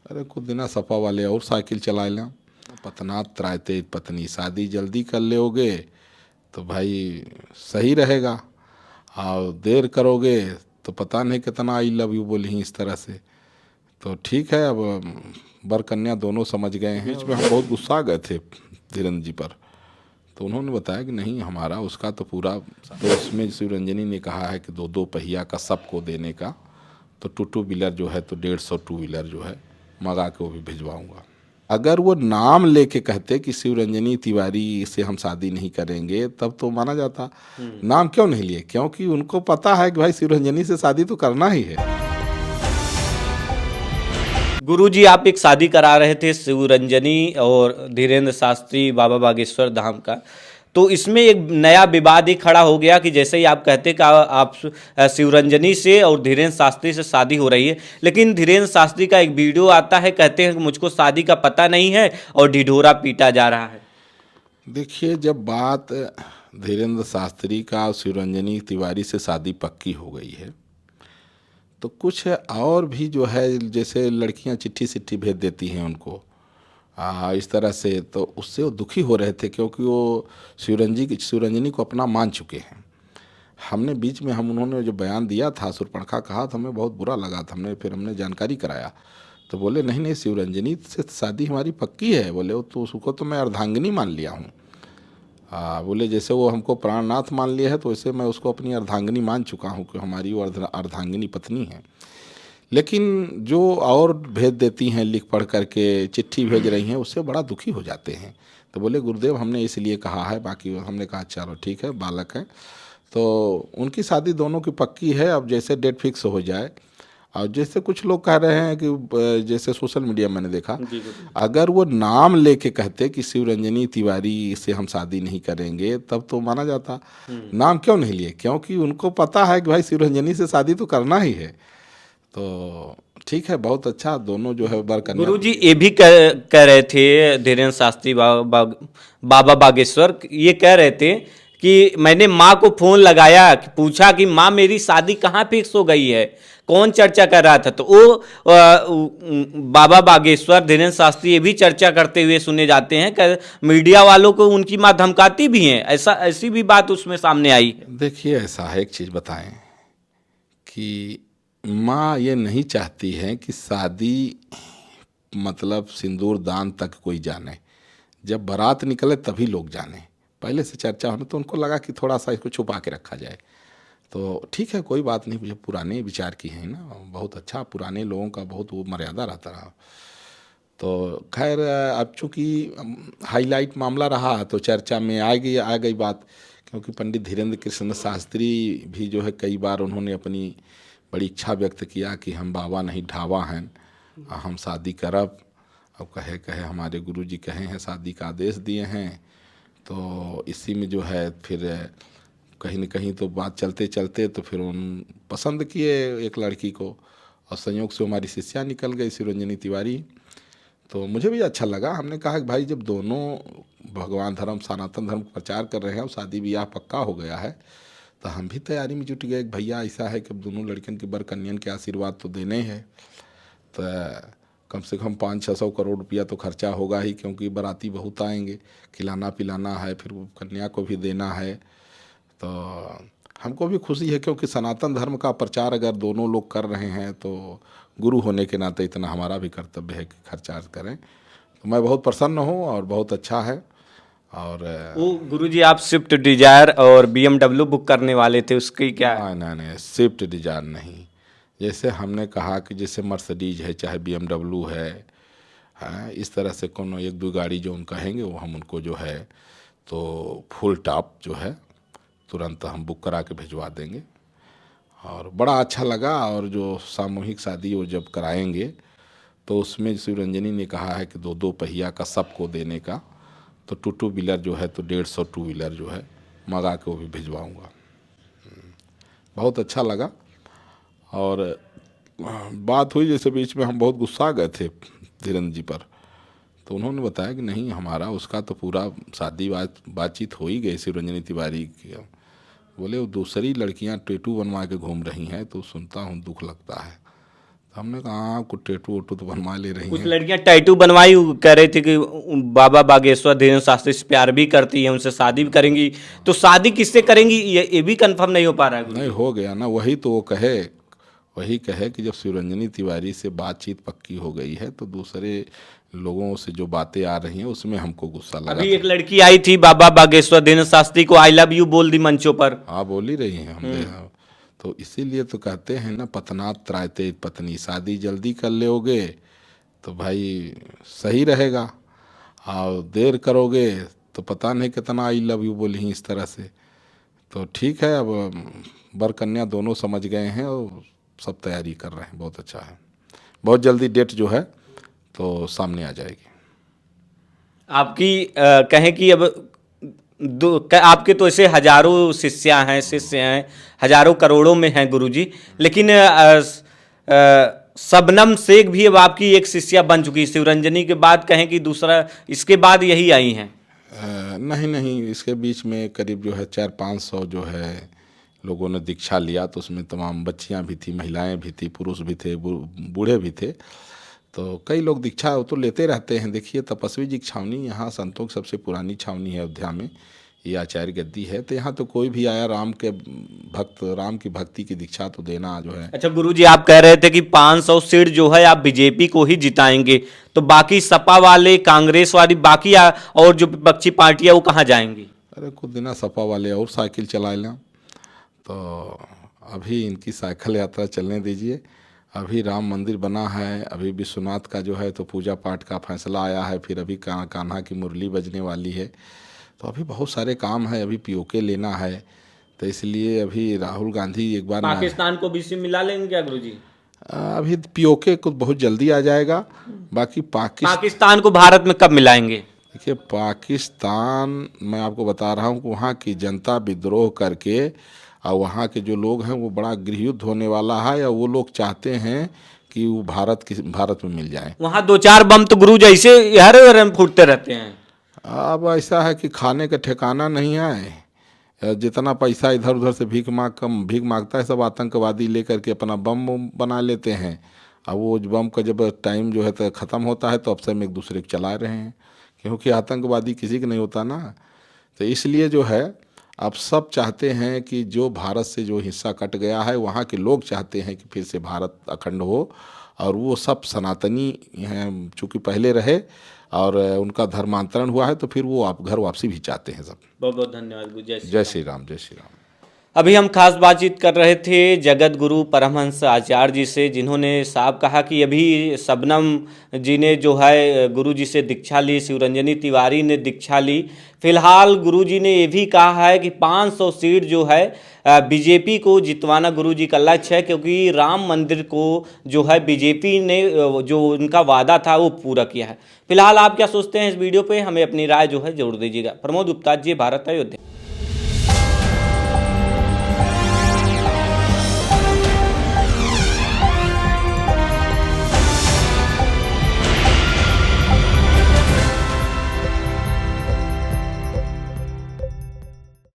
अरे कुछ दिना सपा वाले और साइकिल चला लें, पतनात त्रायते पत्नी, शादी जल्दी कर लोगे तो भाई सही रहेगा, और देर करोगे तो पता नहीं कितना आई लव यू बोली इस तरह से। तो ठीक है, अब वर कन्या दोनों समझ गए हैं। बीच में हम बहुत गुस्सा गए थे धीरेन्द्र जी पर, तो उन्होंने बताया कि नहीं हमारा उसका तो पूरा, तो उसमें शिवरंजनी ने कहा है कि दो दो पहिया का सबको देने का, तो टू व्हीलर जो है तो 150 टू व्हीलर जो है मंगा के वो भी भिजवाऊंगा। अगर वो नाम लेके कहते कि शिवरंजनी तिवारी से हम शादी नहीं करेंगे तब तो माना जाता। नाम क्यों नहीं लिए? क्योंकि उनको पता है कि भाई शिवरंजनी से शादी तो करना ही है। गुरुजी, आप एक शादी करा रहे थे शिवरंजनी और धीरेन्द्र शास्त्री बाबा बागेश्वर धाम का, तो इसमें एक नया विवाद ही खड़ा हो गया कि जैसे ही आप कहते कि आप शिवरंजनी से और धीरेन्द्र शास्त्री से शादी हो रही है, लेकिन धीरेन्द्र शास्त्री का एक वीडियो आता है, कहते हैं कि मुझको शादी का पता नहीं है और ढिढोरा पीटा जा रहा है। देखिए, जब बात धीरेन्द्र शास्त्री का और शिवरंजनी तिवारी से शादी पक्की हो गई है तो कुछ और भी जो है, जैसे लड़कियां चिट्ठी सिट्ठी भेज देती हैं उनको इस तरह से, तो उससे वो दुखी हो रहे थे क्योंकि वो शिवरंजनी को अपना मान चुके हैं। हमने बीच में उन्होंने जो बयान दिया था, सुरपणखा कहा था, हमें बहुत बुरा लगा था। हमने जानकारी कराया तो बोले नहीं नहीं, शिवरंजनी से शादी हमारी पक्की है। बोले वो तो उसको तो मैं अर्धांगिनी मान लिया हूँ। बोले जैसे वो हमको प्राणनाथ मान लिया है तो वैसे मैं उसको अपनी अर्धांगिनी मान चुका हूँ कि हमारी वो अर्धांगिनी पत्नी है। लेकिन जो और भेज देती हैं, लिख पढ़ करके चिट्ठी भेज रही हैं, उससे बड़ा दुखी हो जाते हैं। तो बोले गुरुदेव हमने इसलिए कहा है, बाकी हमने कहा चलो ठीक है, बालक है तो उनकी शादी दोनों की पक्की है। अब जैसे डेट फिक्स हो जाए, और जैसे कुछ लोग कह रहे हैं कि जैसे सोशल मीडिया मैंने देखा, अगर वो नाम लेके कहते कि शिवरंजनी तिवारी से हम शादी नहीं करेंगे तब तो माना जाता। नाम क्यों नहीं लिए? क्योंकि उनको पता है कि भाई शिवरंजनी से शादी तो करना ही है। तो ठीक है, बहुत अच्छा, दोनों जो है वर कन्या। गुरुजी, ये भी कह रहे थे धीरेन्द्र शास्त्री बाबा बागेश्वर, ये कह रहे थे कि मैंने माँ को फोन लगाया कि पूछा कि माँ मेरी शादी कहाँ फिक्स हो गई है, कौन चर्चा कर रहा था, तो वो बाबा बागेश्वर धीरेन्द्र शास्त्री ये भी चर्चा करते हुए सुने जाते हैं कि मीडिया वालों को उनकी माँ धमकाती भी हैं, ऐसी भी बात उसमें सामने आई है। देखिए, ऐसा है, एक चीज़ बताएं कि माँ ये नहीं चाहती है कि शादी मतलब सिंदूर दान तक कोई जाने। जब बारात निकले तभी लोग जाने, पहले से चर्चा होने तो उनको लगा कि थोड़ा सा इसको छुपा के रखा जाए। तो ठीक है, कोई बात नहीं, मुझे पुराने विचार की हैं ना, बहुत अच्छा, पुराने लोगों का बहुत वो मर्यादा रहता रहा। तो खैर, अब चूँकि हाईलाइट मामला रहा तो चर्चा में आ गई बात, क्योंकि पंडित धीरेन्द्र कृष्ण शास्त्री भी जो है कई बार उन्होंने अपनी बड़ी इच्छा व्यक्त किया कि हम बाबा नहीं ढावा हैं, हम शादी करब। अब कहे हमारे गुरुजी कहे हैं, शादी का आदेश दिए हैं। तो इसी में जो है फिर कहीं न कहीं तो बात चलते चलते तो फिर उन पसंद किए एक लड़की को, और संयोग से हमारी शिष्या निकल गई शिवरंजनी तिवारी। तो मुझे भी अच्छा लगा। हमने कहा कि भाई जब दोनों भगवान धर्म सनातन धर्म प्रचार कर रहे हैं और शादी ब्याह पक्का हो गया है तो हम भी तैयारी में जुट गए। भैया ऐसा है कि अब दोनों लड़कियों के बर कन्यन के आशीर्वाद तो देने हैं, तो कम से कम 500-600 करोड़ रुपया तो खर्चा होगा ही, क्योंकि बाराती बहुत आएंगे, खिलाना पिलाना है, फिर कन्या को भी देना है। तो हमको भी खुशी है, क्योंकि सनातन धर्म का प्रचार अगर दोनों लोग कर रहे हैं तो गुरु होने के नाते इतना हमारा भी कर्तव्य है कि खर्चा करें। तो मैं बहुत प्रसन्न हूँ और बहुत अच्छा है। और वो गुरुजी, आप स्विफ्ट डिजायर और BMW बुक करने वाले थे, उसकी क्या? नहीं, स्विफ्ट डिजायर नहीं। जैसे हमने कहा कि जैसे मर्सिडीज है, चाहे BMW है, हाँ, इस तरह से कोनो एक दो गाड़ी जो उन कहेंगे वो हम उनको जो है तो फुल टॉप जो है तुरंत हम बुक करा के भिजवा देंगे। और बड़ा अच्छा लगा। और जो सामूहिक शादी वो जब कराएंगे तो उसमें शिवरंजनी ने कहा है कि दो दो पहिया का सबको देने का, तो टू व्हीलर जो है तो 150 टू व्हीलर जो है मंगा के वो भी भिजवाऊँगा। बहुत अच्छा लगा। और बात हुई, जैसे बीच में हम बहुत गुस्सा गए थे धीरेन्द्र जी पर, तो उन्होंने बताया कि नहीं हमारा उसका तो पूरा शादी बातचीत हो ही गई शिवरंजनी तिवारी की। बोले वो दूसरी लड़कियां टैटू बनवा के घूम रही हैं तो सुनता हूँ दुख लगता है। हमने कहा हाँ, आपको टेटू वेटू तो बनवा ले रही कुछ हैं। लड़कियां टैटू बनवाई कह रही थी कि बाबा बागेश्वर धीरेन्द्र शास्त्री से प्यार भी करती हैं, उनसे शादी भी करेंगी, तो शादी किससे करेंगी ये भी कंफर्म नहीं हो पा रहा है गुरु नहीं जी। हो गया ना, वही तो वो कहे, वही कहे कि जब शिवरंजनी तिवारी से बातचीत पक्की हो गई है तो दूसरे लोगों से जो बातें आ रही हैं उसमें हमको गुस्सा लगा अभी था। एक लड़की आई थी बाबा बागेश्वर धीरेन्द्र शास्त्री को आई लव यू बोल दी मंचों पर। हाँ बोल ही रही हैं हमने। तो इसीलिए तो कहते हैं ना, पतनात त्रायते पत्नी, शादी जल्दी कर लोगे तो भाई सही रहेगा, और देर करोगे तो पता नहीं कितना आई लव यू बोली इस तरह से। तो ठीक है, अब वर कन्या दोनों समझ गए हैं और सब तैयारी कर रहे हैं, बहुत अच्छा है। बहुत जल्दी डेट जो है तो सामने आ जाएगी। आपकी कहें कि अब आपके तो ऐसे हजारों शिष्य हैं, हजारों करोड़ों में हैं गुरुजी, लेकिन शबनम शेख भी अब आपकी एक शिष्या बन चुकी है। शिवरंजनी के बाद कहें कि दूसरा, इसके बाद यही आई हैं। नहीं नहीं, इसके बीच में करीब जो है 400-500 जो है लोगों ने दीक्षा लिया, तो उसमें तमाम बच्चियां भी थी, महिलाएं भी थी, पुरुष भी थे, बूढ़े भी थे। तो कई लोग दीक्षा वो तो लेते रहते हैं। देखिए, तपस्वी जी की छावनी यहाँ संतों की सबसे पुरानी छावनी है अयोध्या में, ये आचार्य गद्दी है। तो यहाँ तो कोई भी आया राम के भक्त, राम की भक्ति की दीक्षा तो देना जो है। अच्छा गुरुजी, आप कह रहे थे कि 500 सीट जो है आप बीजेपी को ही जिताएंगे, तो बाकी सपा वाले, कांग्रेस वाली, बाकी और जो विपक्षी पार्टियां वो कहाँ जाएंगी? अरे कुछ दिन सपा वाले और साइकिल चला लें, तो अभी इनकी साइकिल यात्रा चलने दीजिए। अभी राम मंदिर बना है, अभी विश्वनाथ का जो है तो पूजा पाठ का फैसला आया है, फिर अभी कान्हा की मुरली बजने वाली है, तो अभी बहुत सारे काम है, अभी पीओके लेना है। तो इसलिए अभी राहुल गांधी एक बार पाकिस्तान को बीच में मिला लेंगे क्या गुरुजी? अभी पीओके कुछ बहुत जल्दी आ जाएगा। बाकी पाकिस्तान को भारत में कब मिलाएंगे? देखिए, पाकिस्तान मैं आपको बता रहा हूँ कि वहाँ की जनता विद्रोह करके, और वहाँ के जो लोग हैं वो बड़ा गृह युद्ध होने वाला है, या वो लोग चाहते हैं कि वो भारत में मिल जाए। वहाँ 2-4 बम तो गुरु जैसे हर में फूटते रहते हैं। अब ऐसा है कि खाने का ठिकाना नहीं है, जितना पैसा इधर उधर से भीख मांगता है, सब आतंकवादी लेकर के अपना बम बना लेते हैं। अब वो बम का जब टाइम जो है तो ख़त्म होता है तो अब सब एक दूसरे को चला रहे हैं, क्योंकि आतंकवादी किसी का नहीं होता ना। तो इसलिए जो है अब सब चाहते हैं कि जो भारत से जो हिस्सा कट गया है, वहाँ के लोग चाहते हैं कि फिर से भारत अखंड हो, और वो सब सनातनी हैं, चूँकि पहले रहे और उनका धर्मांतरण हुआ है, तो फिर वो आप घर वापसी भी चाहते हैं सब। बहुत बहुत धन्यवाद गुरु। जय श्री राम, जय श्री राम। अभी हम खास बातचीत कर रहे थे जगत गुरु परमहंस आचार्य जी से, जिन्होंने साफ कहा कि अभी शबनम जी ने जो है गुरु जी से दीक्षा ली, शिवरंजनी तिवारी ने दीक्षा ली। फिलहाल गुरु जी ने ये भी कहा है कि 500 सीट जो है बीजेपी को जितवाना गुरु जी का लक्ष्य है, क्योंकि राम मंदिर को जो है बीजेपी ने जो उनका वादा था वो पूरा किया है। फिलहाल आप क्या सोचते हैं इस वीडियो पे? हमें अपनी राय जो है जरूर दीजिएगा। प्रमोद गुप्ता, जी भारत अयोध्या।